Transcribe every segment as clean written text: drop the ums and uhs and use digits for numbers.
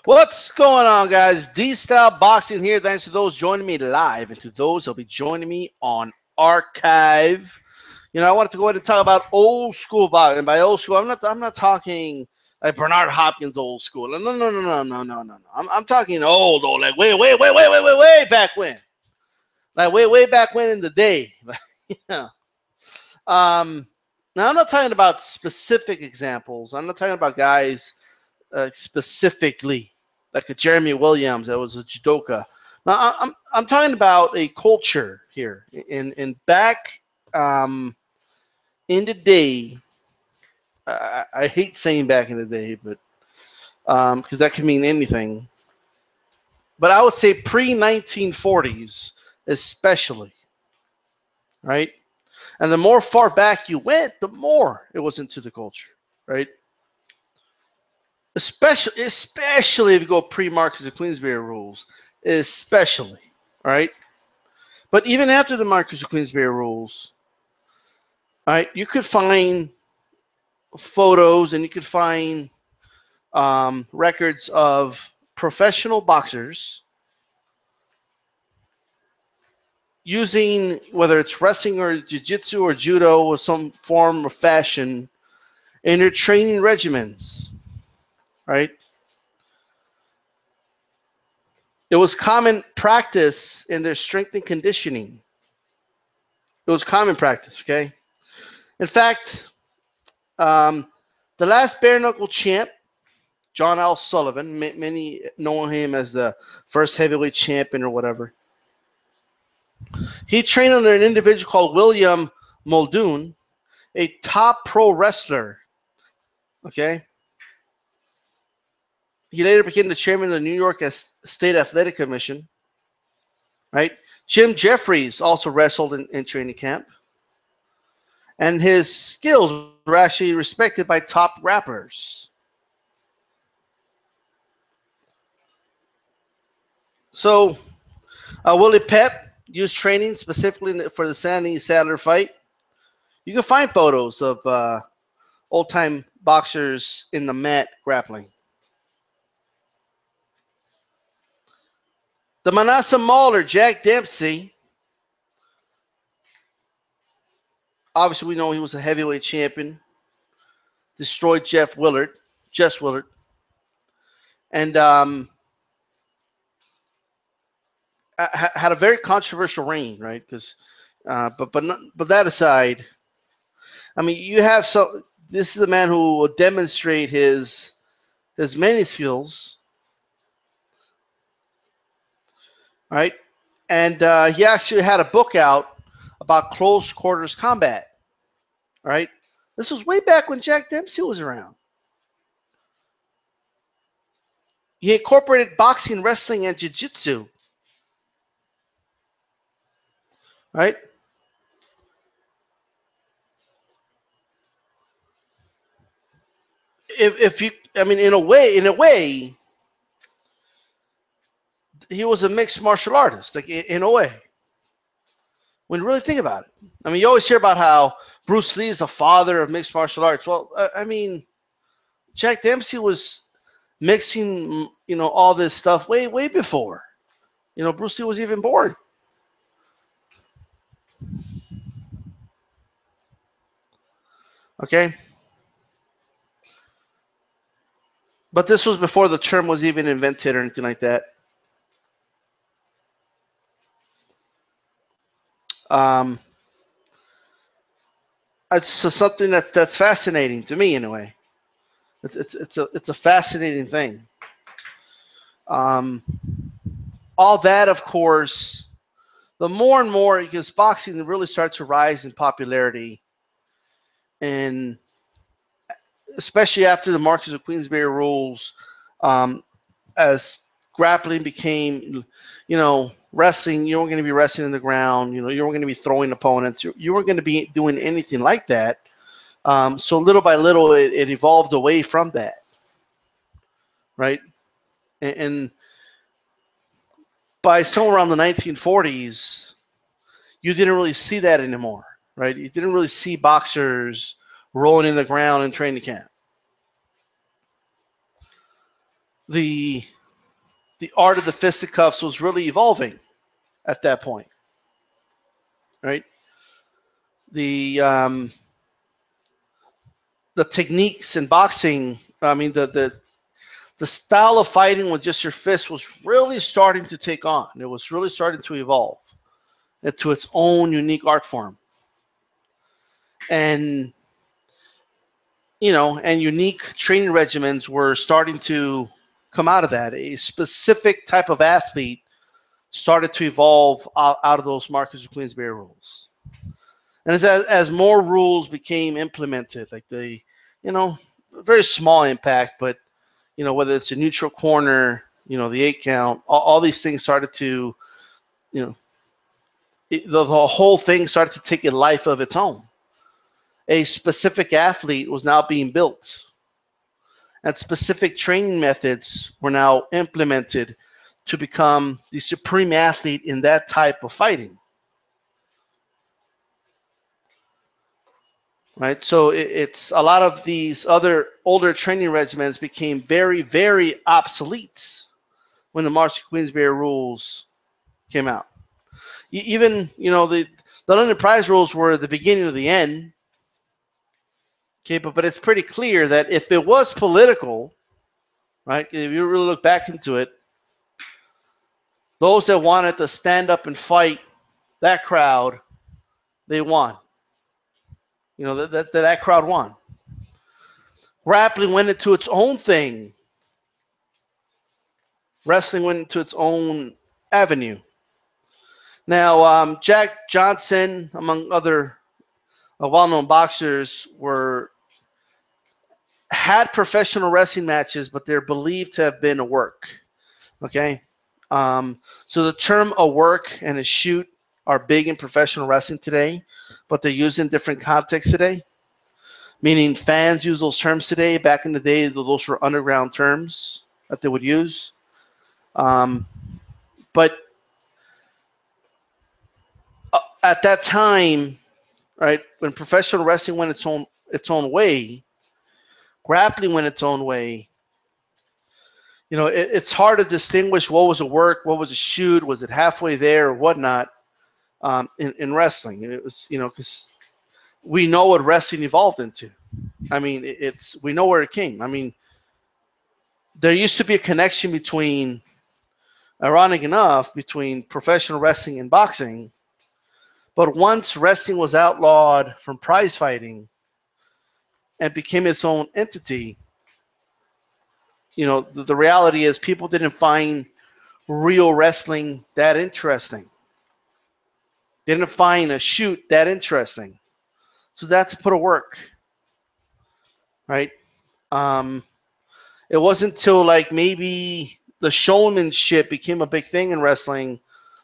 What's going on, guys? DStyleBoxing here. Thanks to those joining me live and to those who'll be joining me on archive. I wanted to go ahead and talk about old school boxing. And by old school, I'm not talking like Bernard Hopkins old school. No, no, no, no, no, no, no. I'm talking old, like way back when. Like way back when in the day. Yeah. Now I'm not talking about specific examples. I'm not talking about guys specifically, like a Jeremy Williams that was a judoka. Now I'm talking about a culture here. In back in the day, I hate saying back in the day, but because that can mean anything. But I would say pre-1940s, especially, right? And the more far back you went, the more it was into the culture, right? Especially if you go pre-Marcus of Queensberry rules, especially, right? But even after the Marcus of Queensberry rules, right, you could find photos and you could find records of professional boxers using, whether it's wrestling or jiu-jitsu or judo or some form or fashion, in their training regimens, right? It was common practice in their strength and conditioning. It was common practice, okay? In fact, the last bare knuckle champ, John L. Sullivan, many know him as the first heavyweight champion or whatever. He trained under an individual called William Muldoon, a top pro wrestler, okay? He later became the chairman of the New York State Athletic Commission, right? Jim Jeffries also wrestled in training camp. And his skills were actually respected by top rappers. So, Willie Pep used training specifically for the Sandy Sadler fight. You can find photos of old-time boxers in the mat grappling. The Manassa Mauler, Jack Dempsey, obviously we know he was a heavyweight champion, destroyed Jess Willard, and had a very controversial reign, right? Because, but that aside, I mean, you have this is a man who will demonstrate his many skills, right? And he actually had a book out about close quarters combat, right? This was way back when Jack Dempsey was around. He incorporated boxing, wrestling, and jiu-jitsu, right? If you, I mean, in a way, he was a mixed martial artist, like in a way. When you really think about it, I mean, you always hear about how Bruce Lee is the father of mixed martial arts. Well, I mean, Jack Dempsey was mixing, all this stuff way before, Bruce Lee was even born. Okay. But this was before the term was even invented or anything like that. It's something that's fascinating to me in a way. It's a fascinating thing. All that, of course, the more and more, because boxing really starts to rise in popularity, and especially after the Marquess of Queensberry rules, as grappling became, wrestling, you weren't going to be wrestling in the ground, you weren't going to be throwing opponents, you weren't going to be doing anything like that. So little by little, it evolved away from that, right? And by somewhere around the 1940s, you didn't really see that anymore, right? You didn't really see boxers rolling in the ground in training camp. the art of the fisticuffs was really evolving at that point, right? The the techniques in boxing, I mean, the style of fighting with just your fist was really starting to take on. It was really starting to evolve into its own unique art form. And, and unique training regimens were starting to come out of that. A specific type of athlete started to evolve out of those Marcus of Queensberry rules. And as more rules became implemented, like very small impact, but, whether it's a neutral corner, the 8 count, all these things started to, the whole thing started to take a life of its own. A specific athlete was now being built, and specific training methods were now implemented to become the supreme athlete in that type of fighting. Right? So it's a lot of these other older training regimens became very, very obsolete when the Marcus Queensberry rules came out. Even, the London Prize rules were the beginning of the end. Okay, but it's pretty clear that if it was political, right, if you really look back into it, those that wanted to stand up and fight that crowd, they won. That crowd won. Grappling went into its own thing. Wrestling went into its own avenue. Now, Jack Johnson, among other well-known boxers, had professional wrestling matches, but they're believed to have been a work. Okay? So the term a work and a shoot are big in professional wrestling today, but they're used in different contexts today. Meaning fans use those terms today. Back in the day, those were underground terms that they would use. But at that time, right, when professional wrestling went its own way, grappling went its own way. It's hard to distinguish what was a work, what was a shoot, was it halfway there or whatnot in wrestling. And it was, because we know what wrestling evolved into. I mean, we know where it came. I mean, there used to be a connection between, ironic enough, between professional wrestling and boxing. But once wrestling was outlawed from prize fighting and became its own entity, the reality is people didn't find real wrestling that interesting. They didn't find a shoot that interesting. So that's put to work, right? It wasn't until like maybe the showmanship became a big thing in wrestling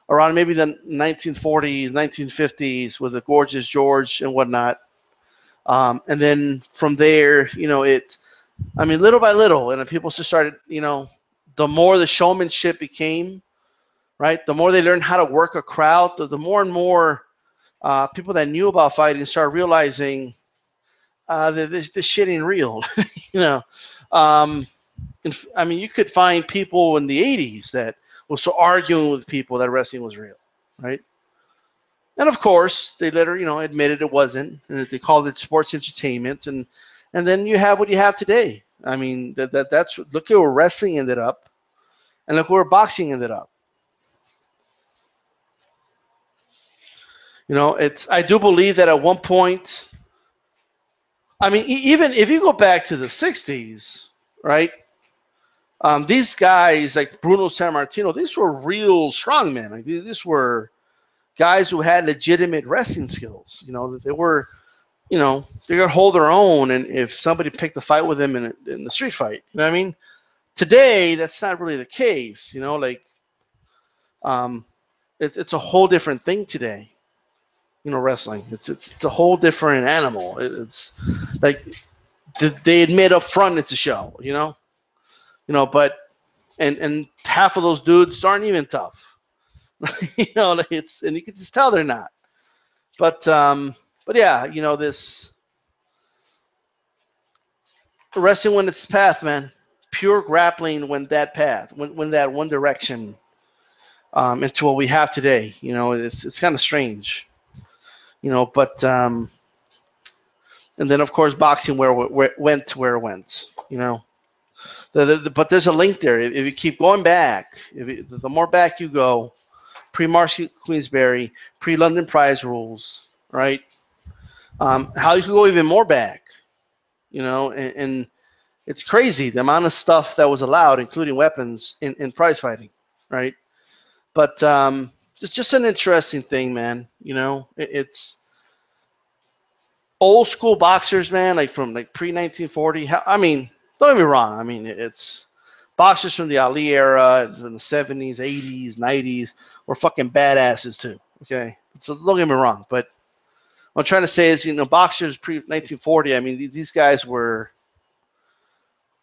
around maybe the 1940s, 1950s with the Gorgeous George and whatnot. And then from there, little by little, and then people just started, the more the showmanship became, right, the more they learned how to work a crowd, the more and more people that knew about fighting started realizing that this shit ain't real. You could find people in the 80s that were still arguing with people that wrestling was real, right? And of course, they later, admitted it wasn't, and they called it sports entertainment, and then you have what you have today. I mean, that's look at where wrestling ended up, and look where boxing ended up. I do believe that at one point, I mean, even if you go back to the 60s, right? These guys like Bruno Sammartino, these were real strongmen. Like these were guys who had legitimate wrestling skills. They were, they could hold their own, and if somebody picked a fight with them in the street fight, you know what I mean? Today, that's not really the case. It's a whole different thing today. Wrestling. It's a whole different animal. It's like they admit up front it's a show. But and half of those dudes aren't even tough. And you can just tell they're not. But yeah, this wrestling went its path, man. pure grappling went that path, went that one direction, into what we have today. You know, it's kind of strange. You know, but and then of course boxing where it went. You know, but there's a link there. If you keep going back, the more back you go, pre-Marcy Queensberry, pre-London Prize rules, right? How you can go even more back, you know, and it's crazy the amount of stuff that was allowed, including weapons, in prize fighting, right? But it's just an interesting thing, man. You know, it's old school boxers, man, like from like pre-1940. I mean, don't get me wrong. I mean, it's boxers from the Ali era, in the 70s, 80s, 90s, were fucking badasses too. Okay, so don't get me wrong, but what I'm trying to say is, you know, boxers pre-1940. I mean, these guys were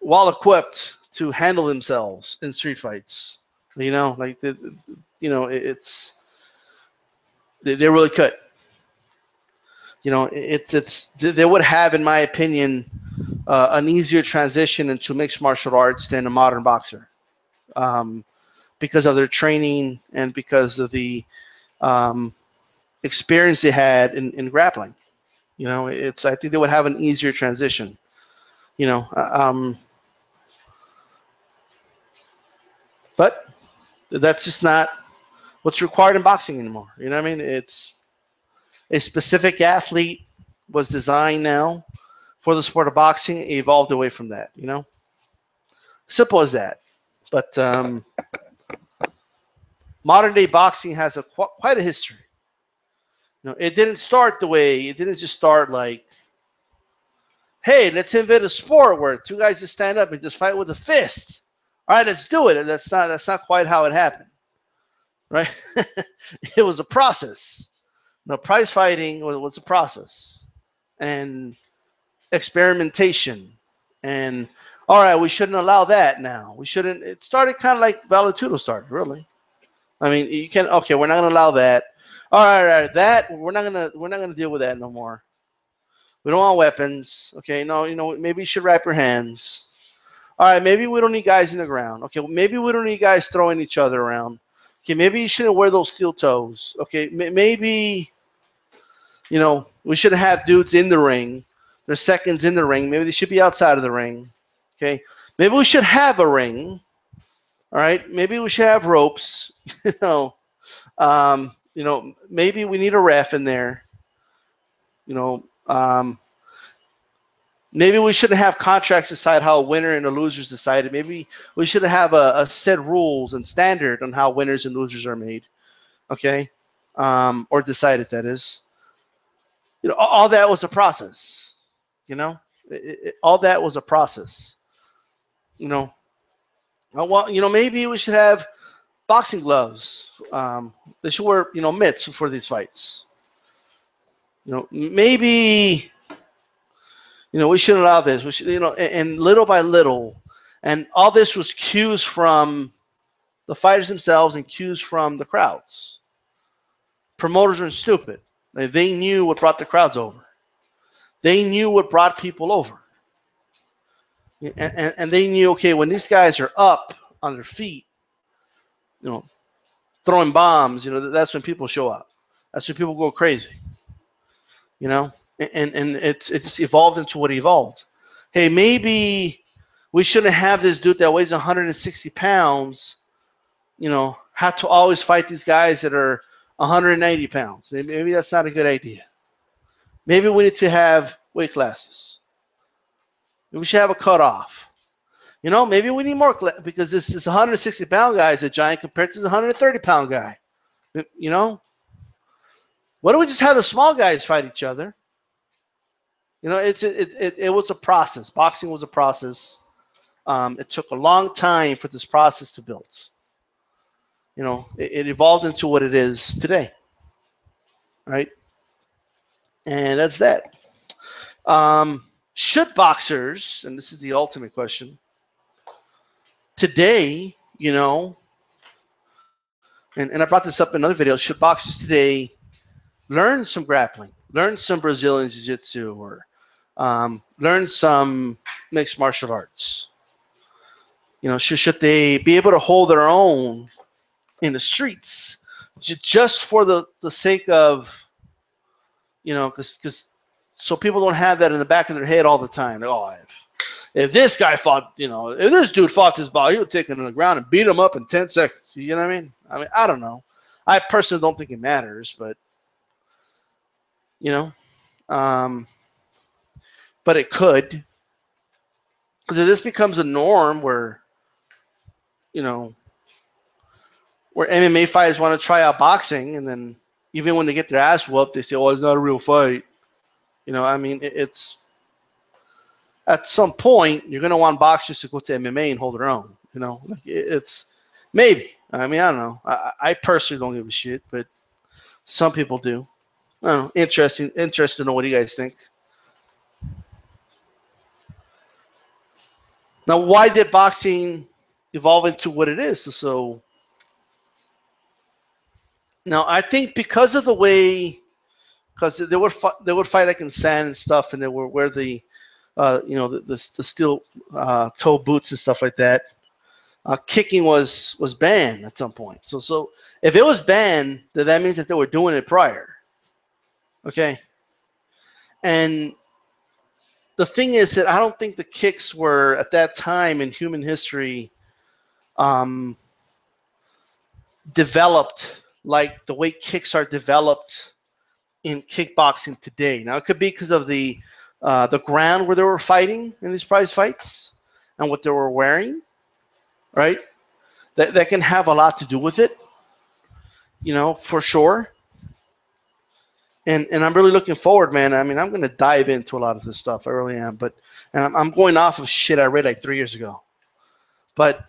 well equipped to handle themselves in street fights. You know, like you know, they really could. You know, they would have, in my opinion, an easier transition into mixed martial arts than a modern boxer, because of their training and because of the experience they had in grappling. You know, I think they would have an easier transition. You know, but that's just not what's required in boxing anymore. You know what I mean? It's a specific athlete was designed now for the sport of boxing, evolved away from that. You know, simple as that. But modern day boxing has quite a history. You know, it didn't start the way it didn't just start like, hey, let's invent a sport where two guys just stand up and just fight with a fist. All right, let's do it. And that's not quite how it happened, right? It was a process. You know, prize fighting was a process, and experimentation, and all right, we shouldn't allow that now. We shouldn't. It started kind of like Vale started, really. I mean, you can okay, we're not gonna allow that. All right, that we're not gonna deal with that no more. We don't want weapons. Okay, no, you know, maybe you should wrap your hands. All right, maybe we don't need guys in the ground. Okay, maybe we don't need guys throwing each other around. Okay, maybe you shouldn't wear those steel toes. Okay, maybe, you know, we should have dudes in the ring. There's seconds in the ring. Maybe they should be outside of the ring. Okay, maybe we should have a ring. All right, maybe we should have ropes. You know, maybe we need a ref in there. You know, maybe we shouldn't have contracts decide how a winner and a loser is decided. Maybe we should have a set rules and standard on how winners and losers are made. Okay, or decided, that is. You know, all that was a process. You know, all that was a process. You know, well, you know, maybe we should have boxing gloves. They should wear, you know, mitts for these fights. You know, maybe, you know, we shouldn't allow this. We should, you know, and little by little, and all this was cues from the fighters themselves and cues from the crowds. Promoters aren't stupid. They knew what brought the crowds over. They knew what brought people over. And they knew, okay, when these guys are up on their feet, you know, throwing bombs, you know, that's when people show up. That's when people go crazy. You know, and it's just evolved into what evolved. Hey, maybe we shouldn't have this dude that weighs 160 pounds, you know, have to always fight these guys that are 190 pounds. Maybe that's not a good idea. Maybe we need to have weight classes. Maybe we should have a cutoff. You know, maybe we need more because this 160-pound guy is a giant compared to this 130-pound guy. You know, why don't we just have the small guys fight each other? You know, it was a process. Boxing was a process. It took a long time for this process to build. You know, it evolved into what it is today, right? And that's that. Should boxers, and this is the ultimate question, today, you know, and I brought this up in another video, should boxers today learn some grappling, learn some Brazilian Jiu-Jitsu, or learn some mixed martial arts? should they be able to hold their own in the streets, just for the sake of, because so people don't have that in the back of their head all the time. Like, oh, if this guy fought, if this dude fought this ball, he would take him to the ground and beat him up in 10 seconds. You know what I mean? I don't know. I personally don't think it matters, but, but it could. Because if this becomes a norm where, where MMA fighters want to try out boxing, and then even when they get their ass whooped, they say, oh, it's not a real fight. It's at some point, you're going to want boxers to go to MMA and hold their own. It's maybe. I don't know. I personally don't give a shit, but some people do. I don't know. Interesting to know what you guys think. Now, why did boxing evolve into what it is? So, now I think because of the way, because they would fight like in sand and stuff, and they would wear the steel toe boots and stuff like that. Kicking was banned at some point. So if it was banned, then that means that they were doing it prior. Okay. And the thing is that I don't think the kicks were at that time in human history developed like the way kicks are developed in kickboxing today. Now it could be because of the ground where they were fighting in these prize fights and what they were wearing, right? That can have a lot to do with it, for sure. And I'm really looking forward, man. I'm going to dive into a lot of this stuff. I really am. But I'm going off of shit I read like 3 years ago. But,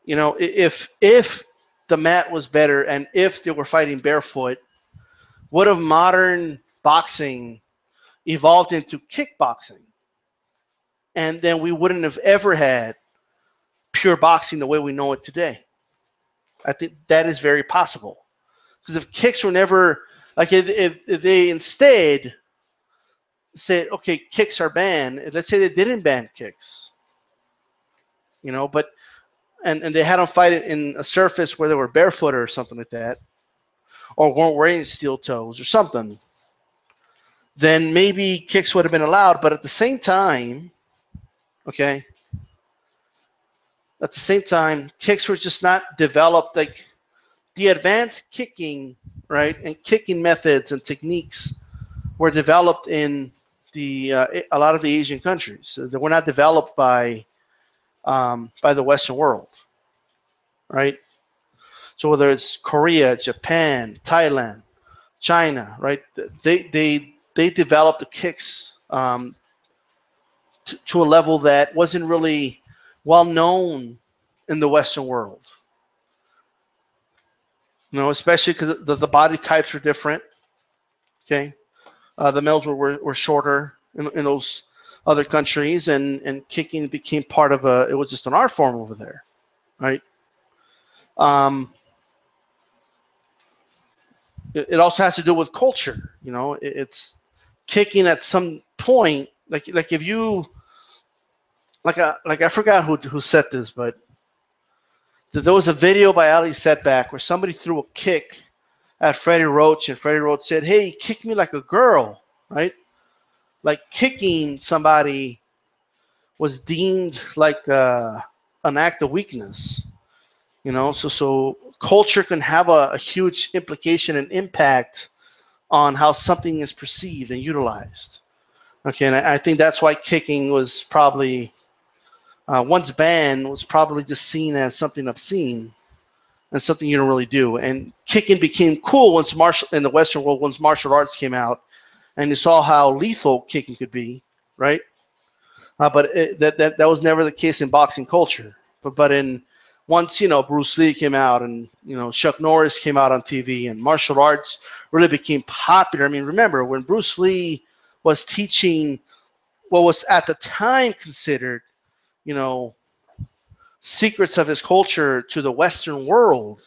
if the mat was better and if they were fighting barefoot, would have modern boxing evolved into kickboxing? And then we wouldn't have ever had pure boxing the way we know it today. I think that is very possible. Because if kicks were never, like if they instead said, okay, kicks are banned, let's say they didn't ban kicks, but, and they had them fight it in a surface where they were barefoot or something like that, or weren't wearing steel toes or something, then maybe kicks would have been allowed. But at the same time, okay, kicks were just not developed. Like the advanced kicking, right, and kicking methods and techniques were developed in a lot of the Asian countries. So they were not developed by the Western world, right? So whether it's Korea, Japan, Thailand, China, right, they developed the kicks to a level that wasn't really well known in the Western world. Especially because the body types were different. Okay, the males were shorter in those other countries, and kicking became part of it was just an art form over there, right? It also has to do with culture. It's kicking at some point, like if you like I forgot who said this, but there was a video by Ali Setback where somebody threw a kick at Freddie Roach, and Freddie Roach said, "Hey, kick me like a girl," right? Like kicking somebody was deemed like an act of weakness, So culture can have a huge implication and impact on how something is perceived and utilized. Okay, and I think that's why kicking was probably once banned, was probably just seen as something obscene and something you don't really do. And kicking became cool in the Western world once martial arts came out, and you saw how lethal kicking could be, right? But that was never the case in boxing culture. But once Bruce Lee came out, and Chuck Norris came out on TV, and martial arts really became popular. I mean, remember when Bruce Lee was teaching what was at the time considered, secrets of his culture to the Western world.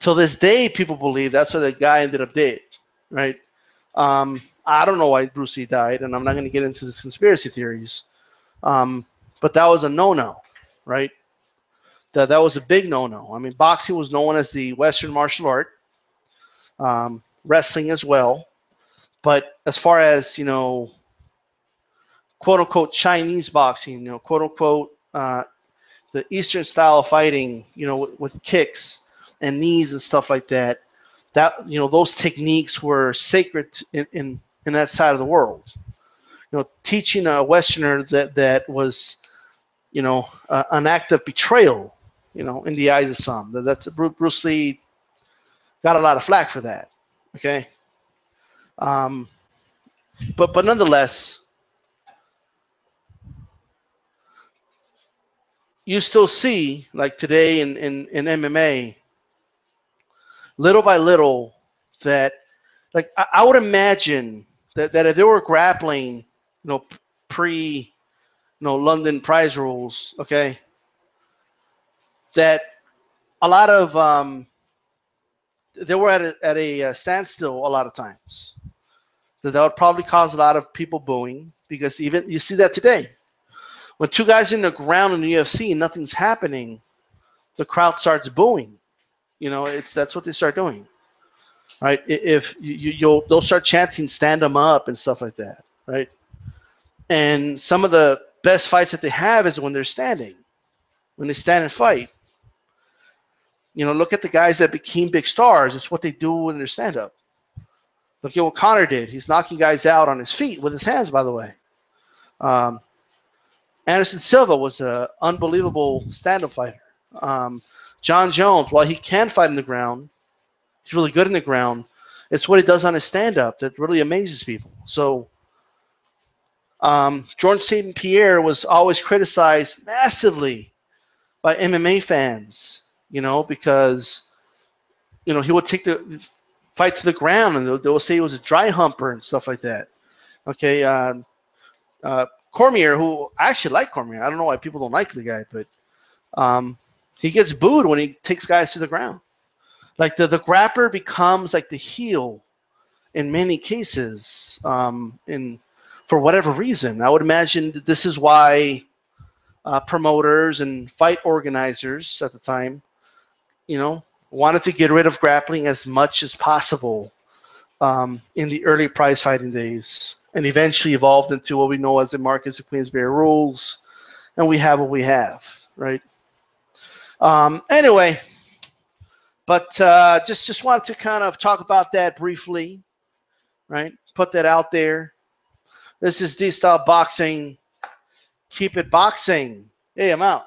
Till this day, people believe that's what the guy ended up dead, right? I don't know why Bruce Lee died, and I'm not going to get into this conspiracy theories. But that was a no-no, right? That was a big no-no. I mean, boxing was known as the Western martial art, wrestling as well. But as far as, quote unquote Chinese boxing, quote unquote the Eastern style of fighting, with kicks and knees and stuff like that, those techniques were sacred in that side of the world. Teaching a Westerner that was, an act of betrayal, in the eyes of some. That's Bruce Lee got a lot of flack for that. Okay, but nonetheless, you still see, like today in MMA, little by little, that, like, I would imagine that if they were grappling, pre, London prize rules, okay, that a lot of they were at a standstill a lot of times. That would probably cause a lot of people booing, because even you see that today. When two guys are in the ground in the UFC and nothing's happening, the crowd starts booing. That's what they start doing, right? If they'll start chanting "stand them up" and stuff like that, right? And some of the best fights that they have is when they're standing, when they stand and fight. Look at the guys that became big stars. It's what they do when they're stand up. Look at what Conor did. He's knocking guys out on his feet with his hands, by the way. Anderson Silva was an unbelievable stand-up fighter. John Jones, while he can fight in the ground, he's really good in the ground. It's what he does on his stand-up that really amazes people. So Jordan St. Pierre was always criticized massively by MMA fans, because, he would take the fight to the ground, and they will say he was a dry humper and stuff like that. Okay, Cormier, who I actually like Cormier. I don't know why people don't like the guy, but he gets booed when he takes guys to the ground. Like the grappler becomes like the heel in many cases, for whatever reason. I would imagine that this is why promoters and fight organizers at the time, wanted to get rid of grappling as much as possible in the early prize fighting days, and eventually evolved into what we know as the Marcus of Queensberry rules, and we have what we have, right? Anyway, but just wanted to kind of talk about that briefly, right? Put that out there. This is DStyleBoxing. Keep it boxing. Hey, I'm out.